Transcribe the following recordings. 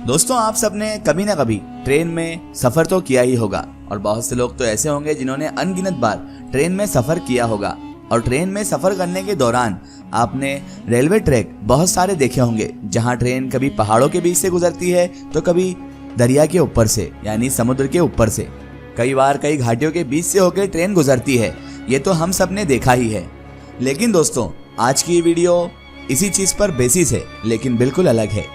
दोस्तों, आप सबने कभी ना कभी ट्रेन में सफर तो किया ही होगा और बहुत से लोग तो ऐसे होंगे जिन्होंने अनगिनत बार ट्रेन में सफर किया होगा। और ट्रेन में सफर करने के दौरान आपने रेलवे ट्रैक बहुत सारे देखे होंगे, जहां ट्रेन कभी पहाड़ों के बीच से गुजरती है तो कभी दरिया के ऊपर से यानी समुद्र के ऊपर से, कई बार कई घाटियों के बीच से होकर ट्रेन गुजरती है। ये तो हम सब ने देखा ही है। लेकिन दोस्तों, आज की वीडियो इसी चीज पर बेसिस है, लेकिन बिल्कुल अलग है।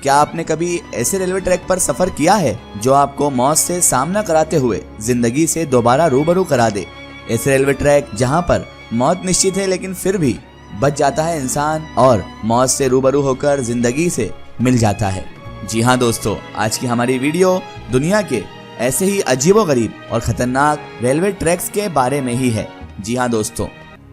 क्या आपने कभी ऐसे रेलवे ट्रैक पर सफर किया है जो आपको मौत से सामना कराते हुए जिंदगी से दोबारा रूबरू करा दे? ऐसे रेलवे ट्रैक जहां पर मौत निश्चित है लेकिन फिर भी बच जाता है इंसान और मौत से रूबरू होकर जिंदगी से मिल जाता है। जी हाँ दोस्तों, आज की हमारी वीडियो दुनिया के ऐसे ही अजीबोगरीब और खतरनाक रेलवे ट्रैक्स के बारे में ही है। जी हाँ दोस्तों,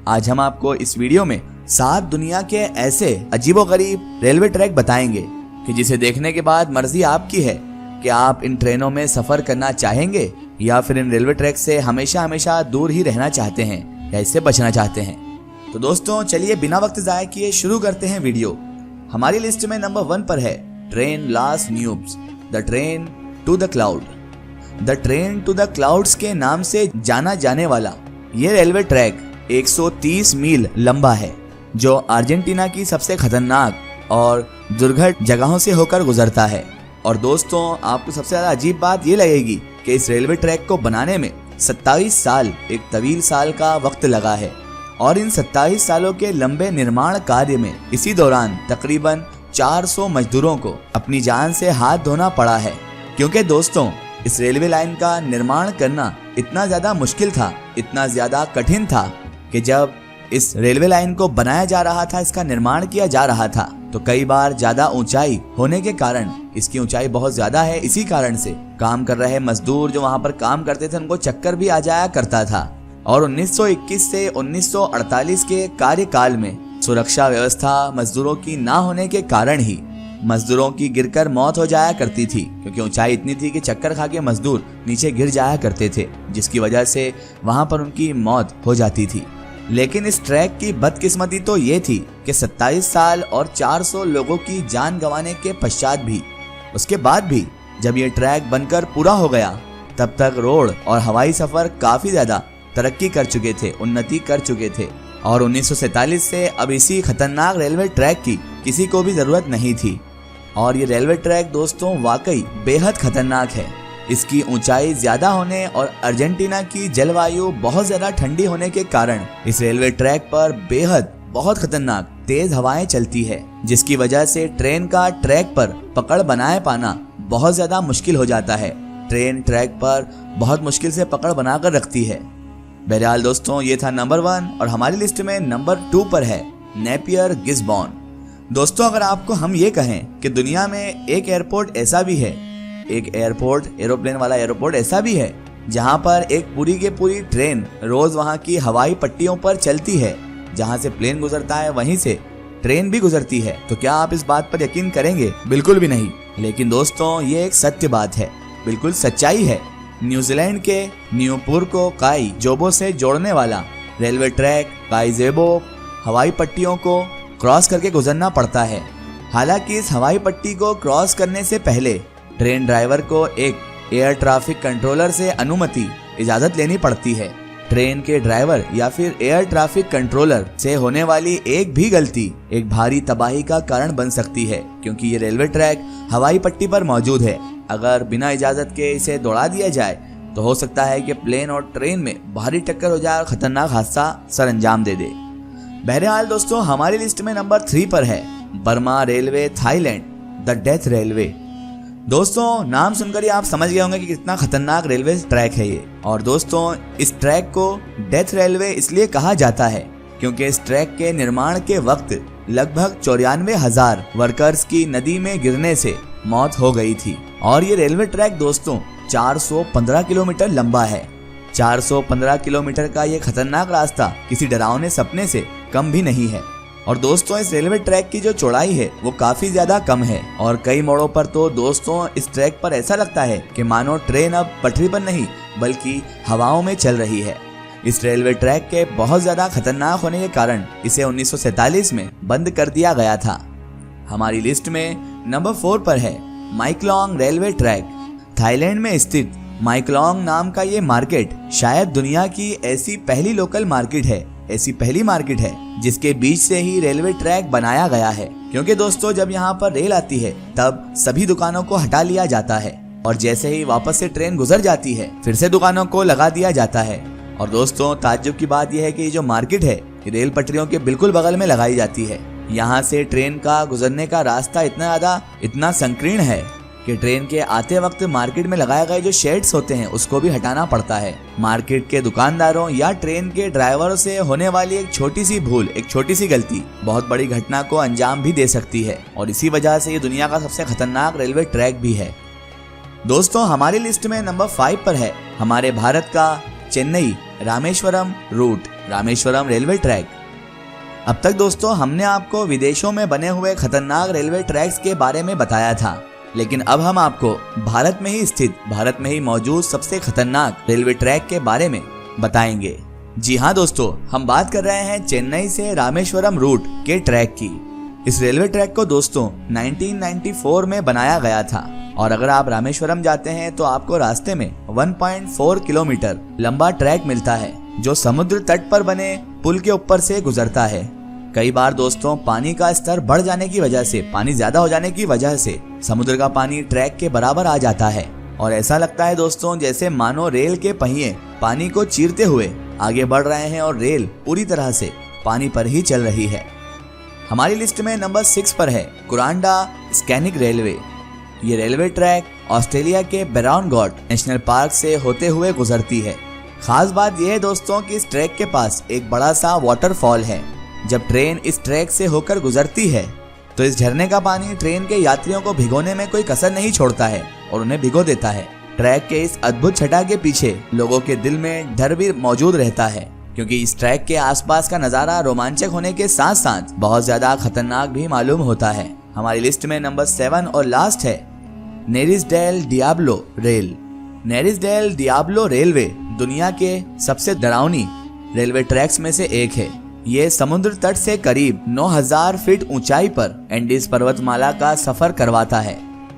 आज हम आपको इस वीडियो में 7 दुनिया के ऐसे अजीबोगरीब रेलवे ट्रैक बताएंगे कि जिसे देखने के बाद मर्जी आपकी है कि आप इन ट्रेनों में सफर करना चाहेंगे या फिर इन रेलवे ट्रैक से हमेशा हमेशा दूर ही रहना चाहते हैं या इससे बचना चाहते हैं। तो दोस्तों, चलिए बिना वक्त जाए किए शुरू करते हैं वीडियो। हमारी लिस्ट में नंबर 1 पर है Tren las Nubes, the train to the cloud. The train to the clouds के नाम से जाना जाने वाला ये रेलवे ट्रैक 130 मील लंबा है, जो अर्जेंटीना की सबसे खतरनाक और दुर्घट जगहों से होकर गुजरता है। और दोस्तों, आपको सबसे ज्यादा अजीब बात ये लगेगी कि इस रेलवे ट्रैक को बनाने में 27 साल, एक तवील साल का वक्त लगा है। और इन 27 सालों के लंबे निर्माण कार्य में इसी दौरान तकरीबन 400 मजदूरों को अपनी जान से हाथ धोना पड़ा है। क्योंकि दोस्तों, इस रेलवे लाइन का निर्माण करना इतना ज्यादा मुश्किल था, इतना ज्यादा कठिन था कि जब इस रेलवे लाइन को बनाया जा रहा था, इसका निर्माण किया जा रहा था, तो कई बार ज्यादा ऊंचाई होने के कारण, इसकी ऊंचाई बहुत ज्यादा है, इसी कारण से काम कर रहे मजदूर जो वहां पर काम करते थे उनको चक्कर भी आ जाया करता था। और 1921 से 1948 के कार्यकाल में सुरक्षा व्यवस्था मजदूरों की ना होने के कारण ही मजदूरों की गिरकर मौत हो जाया करती थी, क्योंकि ऊंचाई इतनी थी कि चक्कर खा के मजदूर नीचे गिर जाया करते थे, जिसकी वजह से वहां पर उनकी मौत हो जाती थी। लेकिन इस ट्रैक की बदकिस्मती तो ये थी कि 27 साल और 400 लोगों की जान गंवाने के पश्चात भी, उसके बाद भी जब ये ट्रैक बनकर पूरा हो गया, तब तक रोड और हवाई सफर काफी ज्यादा तरक्की कर चुके थे, उन्नति कर चुके थे। और 1947 से अब इसी खतरनाक रेलवे ट्रैक की किसी को भी जरूरत नहीं थी। और ये रेलवे ट्रैक दोस्तों वाकई बेहद खतरनाक है। इसकी ऊंचाई ज्यादा होने और अर्जेंटीना की जलवायु बहुत ज्यादा ठंडी होने के कारण इस रेलवे ट्रैक पर बेहद बहुत खतरनाक तेज हवाएं चलती है, जिसकी वजह से ट्रेन का ट्रैक पर पकड़ बनाए पाना बहुत ज्यादा मुश्किल हो जाता है। ट्रेन ट्रैक पर बहुत मुश्किल से पकड़ बनाकर रखती है। बहरहाल दोस्तों, ये था नंबर 1 और हमारी लिस्ट में नंबर 2 पर है नेपियर गिस्बॉन। दोस्तों, अगर आपको हम ये कहें कि दुनिया में एक एयरपोर्ट ऐसा भी है, एक एयरपोर्ट, एरोप्लेन वाला एयरपोर्ट ऐसा भी है, जहां पर एक पूरी के पूरी ट्रेन रोज वहां की हवाई पट्टियों पर चलती है, जहां से प्लेन गुजरता है वहीं से ट्रेन भी गुजरती है, तो क्या आप इस बात पर यकीन करेंगे? बिल्कुल भी नहीं। लेकिन दोस्तों, ये एक सत्य बात है, बिल्कुल सच्चाई है। न्यूजीलैंड के न्यूपुर को काई जोबो से जोड़ने वाला रेलवे ट्रैक काईजेबो हवाई पट्टियों को क्रॉस करके गुजरना पड़ता है। हालांकि इस हवाई पट्टी को क्रॉस करने से पहले ट्रेन ड्राइवर को एक एयर ट्रैफिक कंट्रोलर से अनुमति, इजाजत लेनी पड़ती है। ट्रेन के ड्राइवर या फिर एयर ट्रैफिक कंट्रोलर से होने वाली एक भी गलती एक भारी तबाही का कारण बन सकती है, क्योंकि ये रेलवे ट्रैक हवाई पट्टी पर मौजूद है। अगर बिना इजाजत के इसे दौड़ा दिया जाए तो हो सकता है कि प्लेन और ट्रेन में भारी टक्कर हो जाए और खतरनाक हादसा सर अंजाम दे दे। बहरहाल दोस्तों, हमारी लिस्ट में नंबर 3 पर है Burma railway Thailand, the death railway. दोस्तों, नाम सुनकर ही आप समझ गए होंगे कि कितना खतरनाक रेलवे ट्रैक है ये। और दोस्तों, इस ट्रैक को डेथ रेलवे इसलिए कहा जाता है क्योंकि इस ट्रैक के निर्माण के वक्त लगभग 94,000 वर्कर्स की नदी में गिरने से मौत हो गई थी। और ये रेलवे ट्रैक दोस्तों 415 किलोमीटर लंबा है। 415 किलोमीटर का ये खतरनाक रास्ता किसी डरावने सपने से कम भी नहीं है। और दोस्तों, इस रेलवे ट्रैक की जो चौड़ाई है वो काफी ज्यादा कम है और कई मोड़ों पर तो दोस्तों इस ट्रैक पर ऐसा लगता है कि मानो ट्रेन अब पटरी पर नहीं बल्कि हवाओं में चल रही है। इस रेलवे ट्रैक के बहुत ज्यादा खतरनाक होने के कारण इसे 1947 में बंद कर दिया गया था। हमारी लिस्ट में नंबर 4 पर है माइक्लोंग रेलवे ट्रैक। थाईलैंड में स्थित माइक्लोंग नाम का ये मार्केट शायद दुनिया की ऐसी पहली लोकल मार्केट है, ऐसी पहली मार्केट है जिसके बीच से ही रेलवे ट्रैक बनाया गया है। क्योंकि दोस्तों जब यहाँ पर रेल आती है तब सभी दुकानों को हटा लिया जाता है और जैसे ही वापस से ट्रेन गुजर जाती है फिर से दुकानों को लगा दिया जाता है। और दोस्तों ताज्जुब की बात यह है कि ये जो मार्केट है रेल पटरियों के बिल्कुल बगल में लगाई जाती है। यहाँ से ट्रेन का गुजरने का रास्ता इतना संकीर्ण है कि ट्रेन के आते वक्त मार्केट में लगाए गए जो शेड्स होते हैं उसको भी हटाना पड़ता है। मार्केट के दुकानदारों या ट्रेन के ड्राइवरों से होने वाली एक छोटी सी भूल, एक छोटी सी गलती बहुत बड़ी घटना को अंजाम भी दे सकती है और इसी वजह से ये दुनिया का सबसे खतरनाक रेलवे ट्रैक भी है। दोस्तों हमारी लिस्ट में नंबर 5 पर है हमारे भारत का Chennai Rameswaram route, Rameswaram railway track. अब तक दोस्तों हमने आपको विदेशों में बने हुए खतरनाक रेलवे ट्रैक्स के बारे में बताया था, लेकिन अब हम आपको भारत में ही स्थित, भारत में ही मौजूद सबसे खतरनाक रेलवे ट्रैक के बारे में बताएंगे। जी हाँ दोस्तों, हम बात कर रहे हैं चेन्नई से रामेश्वरम रूट के ट्रैक की। इस रेलवे ट्रैक को दोस्तों 1994 में बनाया गया था और अगर आप रामेश्वरम जाते हैं तो आपको रास्ते में 1.4 किलोमीटर लंबा ट्रैक मिलता है जो समुद्र तट पर बने पुल के ऊपर से गुजरता है। कई बार दोस्तों पानी का स्तर बढ़ जाने की वजह से, पानी ज्यादा हो जाने की वजह से समुद्र का पानी ट्रैक के बराबर आ जाता है और ऐसा लगता है दोस्तों जैसे मानो रेल के पहिए पानी को चीरते हुए आगे बढ़ रहे हैं और रेल पूरी तरह से पानी पर ही चल रही है। हमारी लिस्ट में नंबर 6 पर है कुरांडा स्कैनिक रेलवे। ये रेलवे ट्रैक ऑस्ट्रेलिया के बेराउनगॉट नेशनल पार्क से होते हुए गुजरती है। खास बात यह है दोस्तों कि इस ट्रैक के पास एक बड़ा सा वाटरफॉल है। जब ट्रेन इस ट्रैक से होकर गुजरती है तो इस झरने का पानी ट्रेन के यात्रियों को भिगोने में कोई कसर नहीं छोड़ता है और उन्हें भिगो देता है। ट्रैक के इस अद्भुत छटा के पीछे लोगों के दिल में डर भी मौजूद रहता है क्योंकि इस ट्रैक के आसपास का नजारा रोमांचक होने के साथ साथ बहुत ज्यादा खतरनाक भी मालूम होता है। हमारी लिस्ट में नंबर 7 और लास्ट है Nariz del Diablo rail. Nariz del Diablo railway दुनिया के सबसे डरावनी रेलवे ट्रैक्स में से एक है। ये समुद्र तट से करीब 9000 फीट ऊंचाई पर एंडीज पर्वतमाला का सफर करवाता है।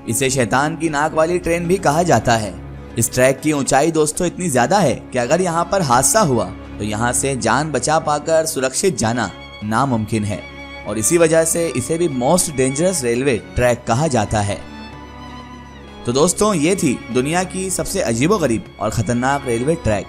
इसे शैतान की नाक वाली ट्रेन भी कहा जाता है। इस ट्रैक की ऊंचाई दोस्तों इतनी ज्यादा है कि अगर यहाँ पर हादसा हुआ तो यहाँ से जान बचा पाकर सुरक्षित जाना नामुमकिन है और इसी वजह से इसे भी मोस्ट डेंजरस रेलवे ट्रैक कहा जाता है। तो दोस्तों ये थी दुनिया की सबसे अजीबोगरीब और खतरनाक रेलवे ट्रैक।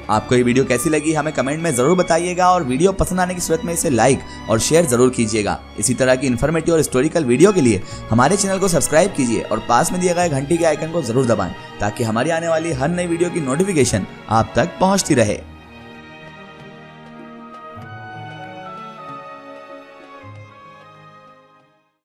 आपको ये वीडियो कैसी लगी हमें कमेंट में जरूर बताइएगा और वीडियो पसंद आने की सूरत में इसे लाइक और शेयर जरूर कीजिएगा। इसी तरह की इन्फॉर्मेटिव और हिस्टोरिकल वीडियो के लिए हमारे चैनल को सब्सक्राइब कीजिए और पास में दिए गए घंटी के आइकन को जरूर दबाएं ताकि हमारी आने वाली हर नई वीडियो की नोटिफिकेशन आप तक पहुंचती रहे।